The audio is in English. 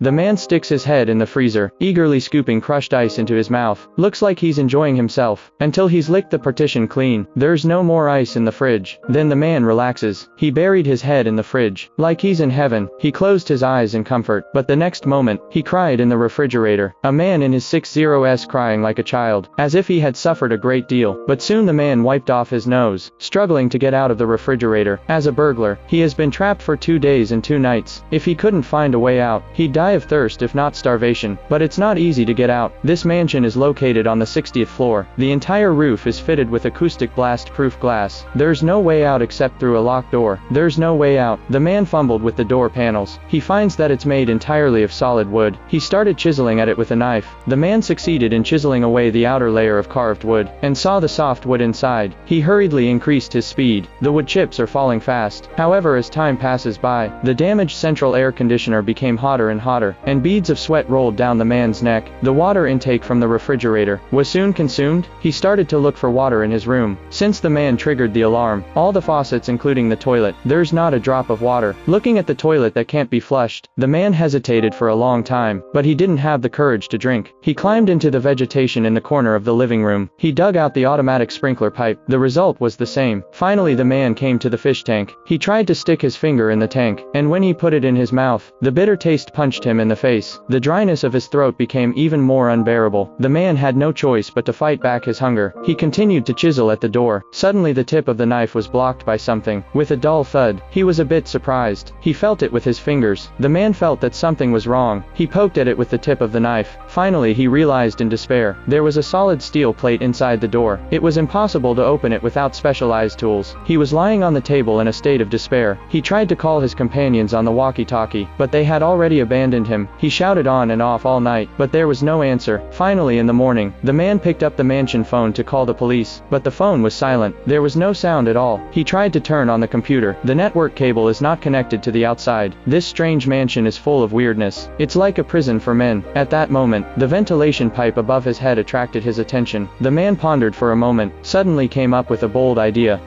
The man sticks his head in the freezer, eagerly scooping crushed ice into his mouth. Looks like he's enjoying himself, until he's licked the partition clean. There's no more ice in the fridge. Then the man relaxes. He buried his head in the fridge. Like he's in heaven, he closed his eyes in comfort, but the next moment, he cried in the refrigerator. A man in his 60s crying like a child, as if he had suffered a great deal. But soon the man wiped off his nose, struggling to get out of the refrigerator. As a burglar, he has been trapped for 2 days and 2 nights. If he couldn't find a way out, he'd die of thirst if not starvation. But it's not easy to get out. This mansion is located on the 60th floor. The entire roof is fitted with acoustic blast-proof glass. There's no way out except through a locked door. There's no way out. The man fumbled with the door panels. He finds that it's made entirely of solid wood. He started chiseling at it with a knife. The man succeeded in chiseling away the outer layer of carved wood, and saw the soft wood inside. He hurriedly increased his speed. The wood chips are falling fast. However, as time passes by, the damaged central air conditioner became hotter and hotter, and beads of sweat rolled down the man's neck. The water intake from the refrigerator was soon consumed. He started to look for water in his room. Since the man triggered the alarm, all the faucets including the toilet, there's not a drop of water. Looking at the toilet that can't be flushed, the man hesitated for a long time, but he didn't have the courage to drink. He climbed into the vegetation in the corner of the living room. He dug out the automatic sprinkler pipe. The result was the same. Finally the man came to the fish tank. He tried to stick his finger in the tank, and when he put it in his mouth, the bitter taste punched him in the face. The dryness of his throat became even more unbearable. The man had no choice but to fight back his hunger. He continued to chisel at the door. Suddenly the tip of the knife was blocked by something. With a dull thud, he was a bit surprised. He felt it with his fingers. The man felt that something was wrong. He poked at it with the tip of the knife. Finally he realized in despair. There was a solid steel plate inside the door. It was impossible to open it without specialized tools. He was lying on the table in a state of despair. He tried to call his companions on the walkie-talkie, but they had already abandoned him. He shouted on and off all night, but there was no answer. Finally in the morning, the man picked up the mansion phone to call the police, but the phone was silent. There was no sound at all. He tried to turn on the computer. The network cable is not connected to the outside. This strange mansion is full of weirdness. It's like a prison for men. At that moment, the ventilation pipe above his head attracted his attention. The man pondered for a moment, suddenly came up with a bold idea.